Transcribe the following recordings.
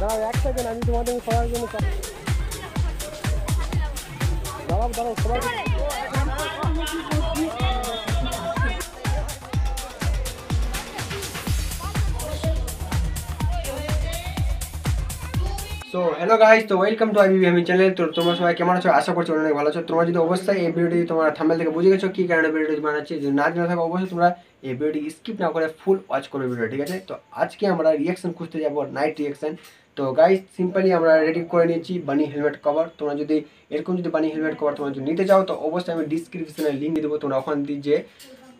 দাঁড়াও এক সেকেন্ড, আমি তোমাদের সবার জন্য দাঁড়াও দাঁড়াও সবাই। সো হ্যালো গাইস, তো ওয়েলকাম টু আইবিবি আমি চ্যানেল। তো তোমরা সবাই কেমন আছো? আশা করছি অনেক ভালো আছো। তোমরা যদি অবশ্যই এই ভিডিওটি তোমরা থাম্বনেল থেকে বুঝে গেছো কি কারণে ভিডিওটি বানাচ্ছি, যদি না জেনে থাকো অবশ্যই তোমরা এই ভিডিওটি স্কিপ না করে ফুল ওয়াচ করবে ভিডিও, ঠিক আছে? তো আজকে আমরা রিয়াকশন খুঁজতে যাবো, নাইট রিয়াকশন। তো গাইস সিম্পলি আমরা রেডি করে নিয়েছি বানি হেলমেট কভার। তোমরা যদি এরকম যদি বানি হেলমেট কভার তোমরা যদি নিতে চাও তো অবশ্যই আমি ডিসক্রিপশনে লিঙ্ক দিয়ে দেবো, তোমরা ওখান দিয়ে যে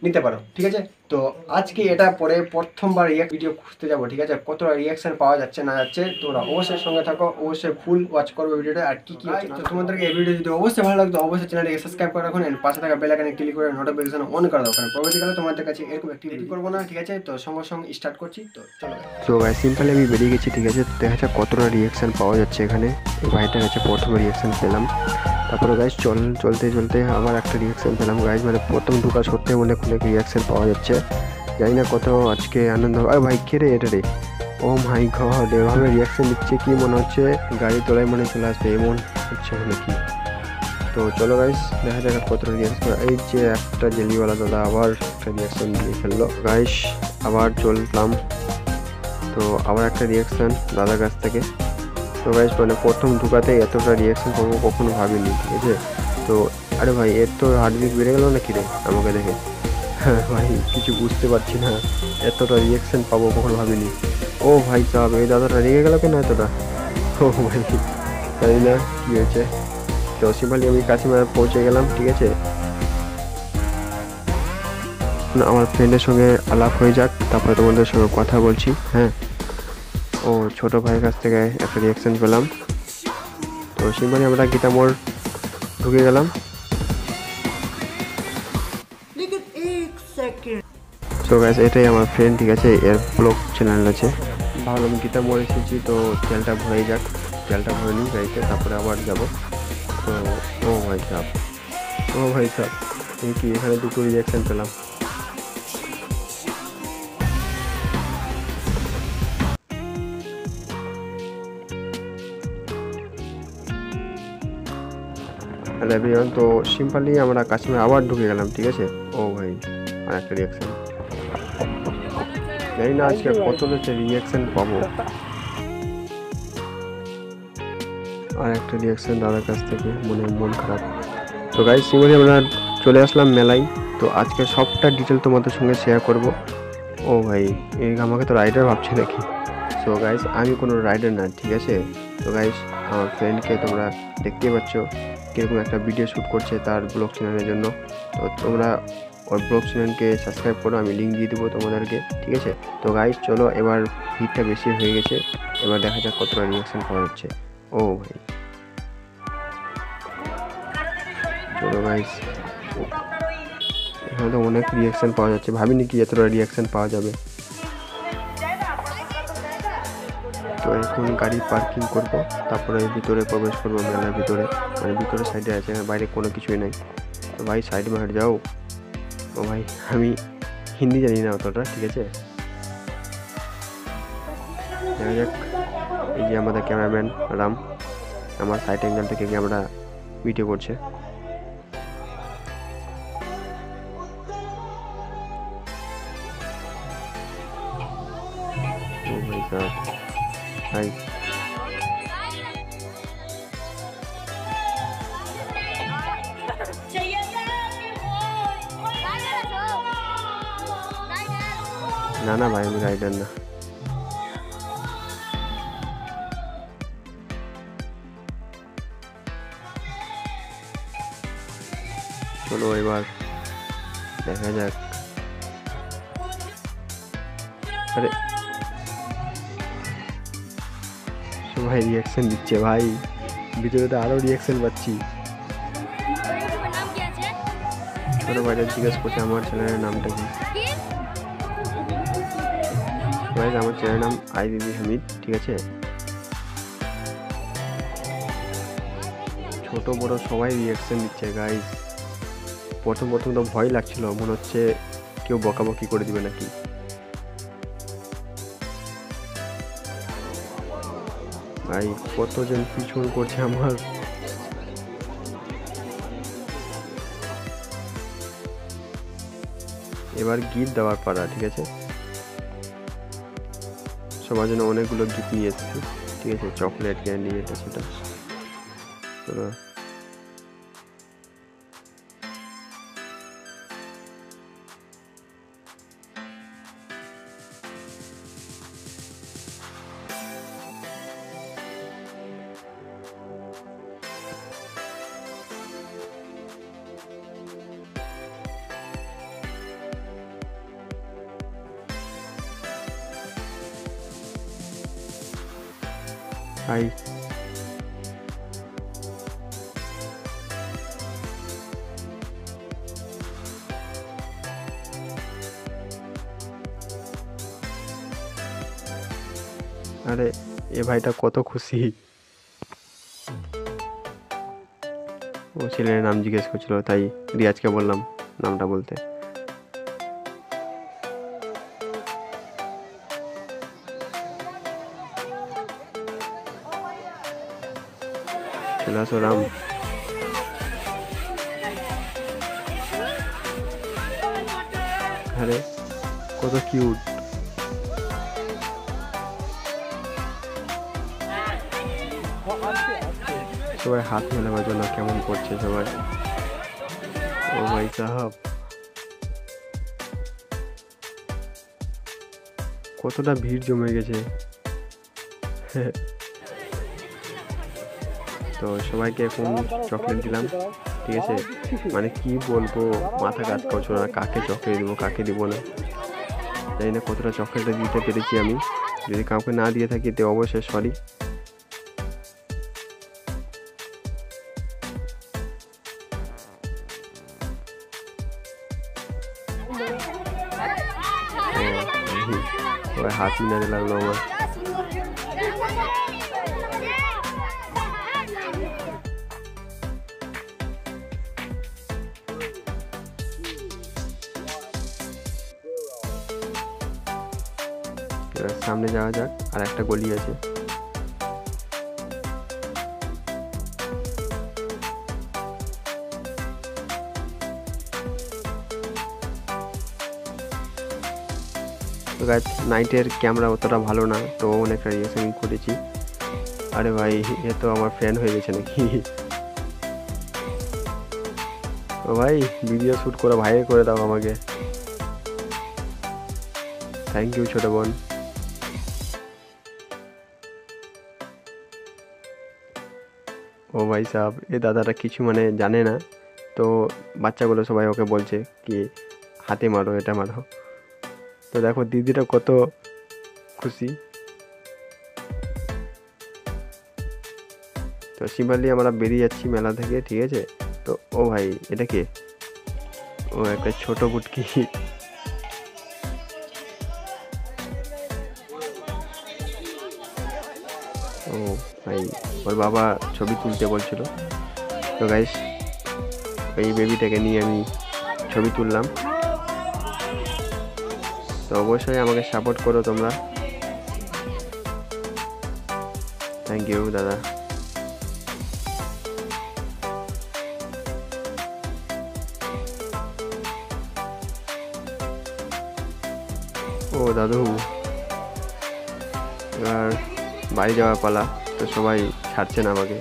নিতে পারো, ঠিক আছে? তো আজকে এটা পরে প্রথমবার ভিডিও খুঁজতে যাবো, ঠিক আছে? কতটা রিয়াকশন পাওয়া যাচ্ছে না যাচ্ছে তোমরা অবশ্যই সঙ্গে থাকো, অবশ্যই ফুল ওয়াচ করবে ভিডিওটা। আর কি হচ্ছে তো তোমাদেরকে এই ভিডিও যদি অবশ্যই ভালো লাগতো অবশ্যই চ্যানেলটাকে সাবস্ক্রাইব করে রাখুন, এন্ড পাশে থাকা বেল আইকনে ক্লিক করে নোটিফিকেশন অন করে দাও, কারণ পরবর্তীকালে তোমাদের কাছে এরকম অ্যাক্টিভিটি করবো না, ঠিক আছে? তো সঙ্গে সঙ্গে স্টার্ট করছি, তো চলো। তো গাইস সিম্পলি আমি বেরিয়ে গেছি, ঠিক আছে? তো দেখা যাক কতটা রিয়াকশন পাওয়া যাচ্ছে এখানে। এই ভাইটার কাছে প্রথমে রিয়াকশন পেলাম, তারপরে গাইস চলতে চলতে আবার একটা রিয়াকশন পেলাম গাইস। মানে প্রথম ঢুকা সত্ত্বেও অনেক রিয়াকশন পাওয়া যাচ্ছে, জানি না কত আজকে আনন্দ। আর ভাই কে রে এটা রে, ও মাই গড, এভাবে রিয়াকশন দিচ্ছে কি মনে হচ্ছে গাড়ি তোলায় মনে চলে আসবে এমন হচ্ছে নাকি। তো চলো গাইস দেখা যাক কতটা রিয়াকশন। এই যে একটা জেলিওয়ালা দাদা আবার একটা রিয়াকশন দিয়ে ফেললো গাইস, আবার চললাম। তো আবার একটা রিয়াকশান দাদার কাছ থেকে। তো গাইস মানে প্রথম ঢুকাতে এতটা রিয়াকশান পাবো কখনো ভাবিনি, ঠিক আছে? তো আরে ভাই এর তো হার্টবিট বেড়ে গেল নাকি রে আমাকে দেখে? হ্যাঁ ভাই কিছু বুঝতে পারছি না, এতটা রিয়াকশান পাবো কখনো ভাবিনি। ও ভাই সাহেব, এই দাদাটা রেগে গেল কেন এতটা? ও ভাই জানি না কী হয়েছে। তো সিম্পলি আমি কাছে পৌঁছে গেলাম, ঠিক আছে? আমার ফ্রেন্ডের সঙ্গে আলাপ হয়ে যাক, তারপরে তোমাদের সঙ্গে কথা বলছি। হ্যাঁ, ও ছোটো ভাইয়ের কাছ থেকে একটা রিয়াকশান পেলাম। তো সিম্পলি আমরা গীতা মোড় ঢুকে গেলাম। সো গাইস এটাই আমার ফ্রেন্ড, ঠিক আছে? এর ব্লগ চ্যানেল আছে। ভাবলাম গীতা মোড় এসেছি তো তেলটা ভরে যাক, তেলটা ভরে নিই গাড়িতে, তারপরে আবার যাব। তো ও ভাই সাহেব, ও ভাই সাহেব, এই কি এখানে দুটো রিয়াকশান পেলাম। হ্যালো এভরিওয়ান, তো সিম্পলি আমরা কাশ্মীর আবার ঢুকে গেলাম, ঠিক আছে? ও ভাই আর একটা রিয়াকশান, জানি না আজকে কত রিয়াকশান পাবো। আর একটা রিয়াকশান দাদার কাছ থেকে, মন খারাপ। তো গাইস সিম্পলি আমরা চলে আসলাম মেলায়। তো আজকে সবটা ডিটেল তোমাদের সঙ্গে শেয়ার করব। ও ভাই এই আমাকে তো রাইডার ভাবছে নাকি? সো গাইস আমি কোনো রাইডার না, ঠিক আছে? তো গাইস আমার ফ্রেন্ডকে তোমরা দেখতেই পাচ্ছ কীরকম একটা ভিডিও শ্যুট করছে তার ব্লগ চ্যানেলের জন্য। তো তোমরা ওর ব্লগ চ্যানেলকে সাবস্ক্রাইব করো, আমি লিঙ্ক দিয়ে দেবো তোমাদেরকে, ঠিক আছে? তো গাইস চলো, এবার ভিড়টা বেশি হয়ে গেছে, এবার দেখা যাক কতটা রিয়াকশান পাওয়া যাচ্ছে। ও ভাই চলো গাইস, এখানে তো অনেক রিয়াকশান পাওয়া যাচ্ছে, ভাবিনি কি এতটা রিয়াকশান পাওয়া যাবে। তো এখন গাড়ি পার্কিং করব, তারপরে ভিতরে প্রবেশ করবো মেলার ভিতরে। মানে ভিতরে সাইডে আছে, বাইরে কোনো কিছুই নাই। তো ভাই সাইড মার যাও। ও ভাই আমি হিন্দি জানি না অতটা, ঠিক আছে? দেখা যাক। এই যে আমাদের ক্যামেরাম্যান রাম আমার সাইড অ্যাঙ্গেল থেকে ক্যামেরা ভিডিও করছে। ও ভাই সাহেব, ভাই না না ভাই আমি রাইডার না। চলো এবার দেখা যাক। আরে সবাই রিয়াকশন দিচ্ছে ভাই, ভিতরে তো আরও রিয়াকশন পাচ্ছি। ছোটো ভাইটা জিজ্ঞেস করছে আমার চ্যানেলের নামটা কি। গাইস আমার চ্যানেলের নাম আইবিবি হামিদ, ঠিক আছে? ছোট বড় সবাই রিয়াকশন দিচ্ছে গাইস। প্রথম তো ভয় লাগছিল, মনে হচ্ছে কেউ বকাবকি করে দিবে নাকি। ভাই কতজন পিছন করছে আমার। এবার গিফট দেওয়ার পালা, ঠিক আছে। সবার জন্য অনেকগুলো গিফট নিয়ে এসেছি, ঠিক আছে, চকলেট, ক্যান্ডি, এটা সেটা। চলো হাই। আরে এ ভাইটা কত খুশি। ও ছেলের নাম জিজ্ঞেস করছিল, তাই রিয়াজকে বললাম নামটা বলতে। চলে আসো রাম। আরে কত কিউট। সবাই হাত মেলাবার জন্য কেমন করছে সবাই। ও ভাই সাহাব, কতটা ভিড় জমে গেছে। তো সবাইকে এখন চকলেট দিলাম, ঠিক আছে। মানে কি বলবো, মাথা কাজ করছো না, কাকে চকলেট দিব কাকে দিব না। জানি না কতটা চকলেটটা দিতে পেরেছি আমি। যদি কাউকে না দিয়ে থাকি তো অবশ্যই সরি। সবাই হাত মিলাতে লাগলো আমার। সামনে যাওয়া যাক, আর একটা গলি আছে। তো গাইস নাইটের ক্যামেরা অতটা ভালো না, তো অনেকটা রিয়াকশন করেছি। আরে ভাই এ তো আমার ফ্যান হয়ে গেছে নাকি। তো ভাই ভিডিও শ্যুট করে ভাইয়ে করে দাও আমাকে। থ্যাংক ইউ ছোট বোন। ও ভাই সাহেব, এ দাদাটা কিছু মানে জানে না, তো বাচ্চাগুলো সবাই ওকে বলছে কি হাতে মারো, এটা মারো। তো দেখো দিদিটা কত খুশি। তো সিম্পলি আমরা বেরিয়ে যাচ্ছি মেলা থেকে, ঠিক আছে। তো ও ভাই এটা কে? ও একটা ছোট বুটকি। ও ভাই ওর বাবা ছবি তুলতে বলছিল, তো গাইস এই বেবিটাকে নিয়ে আমি ছবি তুললাম। তো অবশ্যই আমাকে সাপোর্ট করো তোমরা। থ্যাংক ইউ দাদা। ও দাদু, এবার বাড়ি যাওয়ার পালা। তো সবাই ছাড়ছে না আমাকে,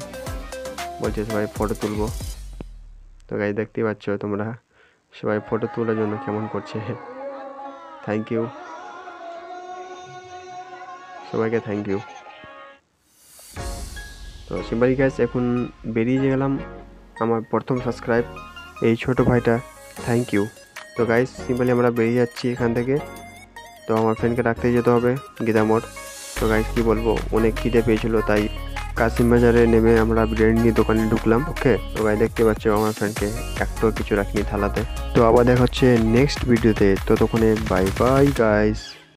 বলছে সবাই ফটো তুলবো। তো গাইস দেখতেই পাচ্ছ তোমরা, সবাই ফটো তোলার জন্য কেমন করছে। থ্যাংক ইউ সবাইকে, থ্যাংক ইউ। তো সিম্পলি গাইস এখন বেরিয়ে গেলাম। আমার প্রথম সাবস্ক্রাইব এই ছোট ভাইটা, থ্যাংক ইউ। তো গাইস সিম্পলি আমরা বেরিয়ে যাচ্ছি এখান থেকে। তো আমার ফ্রেন্ডকে ডাকতে যেতে হবে গীতা মোড়। তো গাইস কি বলবো, অনেক খিদে পেয়েছিল, তাই কাশিম বাজারে নেমে আমরা বিরিয়ানি দোকানে ঢুকলাম। ওকে, তো গাইস দেখতে পাচ্ছ আমার ফ্রেন্ডকে একটু কিছু রাখিনি থালাতে। তো আবার দেখা হচ্ছে নেক্সট ভিডিওতে, ততক্ষণে বাই বাই গাইস।